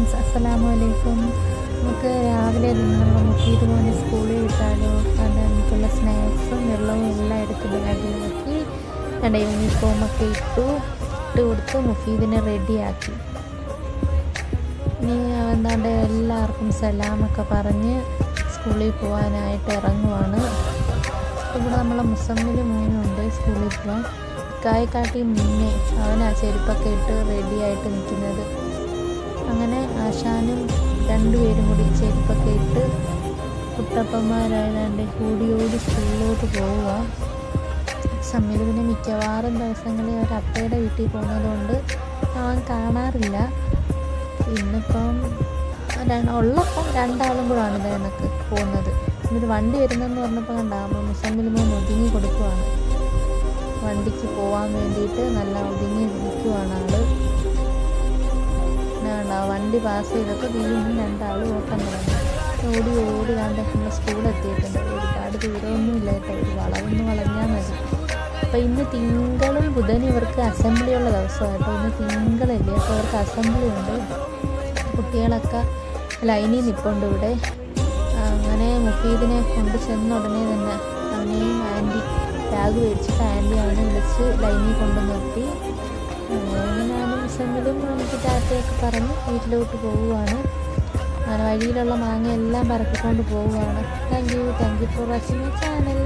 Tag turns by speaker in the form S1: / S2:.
S1: Friends, അസ്സലാമു അലൈക്കും. നമുക്ക് രാവിലെ നമ്മൾ മുഫീദ് മോനെ സ്കൂളിൽ വിട്ടാലോ? കാരണം എനിക്കുള്ള സ്നാക്സും വെള്ളവും എല്ലാം എടുത്ത് ബാഗിൽ നോക്കി എൻ്റെ യൂണിഫോമൊക്കെ ഇട്ട് കൊടുത്ത് മുഫീദിനെ റെഡിയാക്കി. ഇനി എന്താണ്ട് എല്ലാവർക്കും സലാമൊക്കെ പറഞ്ഞ് സ്കൂളിൽ പോകാനായിട്ട് ഇറങ്ങുവാണ്. ഇവിടെ നമ്മളെ മുസമ്മിൽ മോനുണ്ട് സ്കൂളിൽ പോകാൻ. കാട്ടി മുന്നേ അവനാ ചെരുപ്പൊക്കെ ഇട്ട് റെഡിയായിട്ട് നിൽക്കുന്നത്. അങ്ങനെ ആശാനും രണ്ടുപേരും കൂടി ചെരുപ്പൊക്കെ ഇട്ട് കുട്ടപ്പന്മാരായതാണ്ട് ഓടി സ്കൂളിലോട്ട് പോവുക. സമ്മിൽ പിന്നെ മിക്കവാറും ദിവസങ്ങളിൽ അവർ അപ്പയുടെ വീട്ടിൽ പോകുന്നതുകൊണ്ട് അവൻ കാണാറില്ല. ഇന്നിപ്പം ഉള്ളപ്പം രണ്ടാളും കൂടാണ് ഇതെനക്ക് പോകുന്നത്. എന്നിട്ട് വണ്ടി വരുന്നതെന്ന് പറഞ്ഞപ്പോൾ കണ്ടാകുമ്പോൾ മുസമ്മിൽ മോൻ ഒതുങ്ങി കൊടുക്കുവാണ്. വണ്ടിക്ക് പോകാൻ വേണ്ടിയിട്ട് നല്ല ഒതുങ്ങി നിൽക്കുവാണ് ആള്. വണ്ടി പാസ് ചെയ്തപ്പോൾ വീണ്ടും രണ്ടാളും ഓട്ടം തുടങ്ങി. ഓടി കണ്ട് നമ്മൾ സ്കൂളെത്തിയിട്ടുണ്ട്. ഒരുപാട് ദൂരമൊന്നും ഇല്ല കേട്ടോ, ഒരു വളവൊന്ന് വളഞ്ഞാൽ മതി. അപ്പോൾ ഇന്ന് തിങ്കളും ബുധനും ഇവർക്ക് അസംബ്ലിയുള്ള ദിവസമായിട്ടോ. ഇന്ന് തിങ്കളല്ലേ, അപ്പോൾ അവർക്ക് അസംബ്ലി ഉണ്ട്. കുട്ടികളൊക്കെ ലൈനിൽ നിൽപ്പുണ്ട് ഇവിടെ. അങ്ങനെ മുഫീദിനെ കൊണ്ട് ചെന്ന ഉടനെ തന്നെ അവനെയും ആൻറ്റി ബാഗ് മേടിച്ചിട്ട് ആൻറ്റി അവനെ വിളിച്ച് ലൈനിൽ കൊണ്ട് നിർത്തി. ഞാനും മുസമ്മിലും എനിക്ക് ടാറ്റയൊക്കെ പറഞ്ഞ് വീട്ടിലോട്ട് പോവുകയാണ്. അങ്ങനെ വഴിയിലുള്ള മാങ്ങ എല്ലാം പറക്കിക്കൊണ്ട് പോവുകയാണ്. Thank you for watching my channel.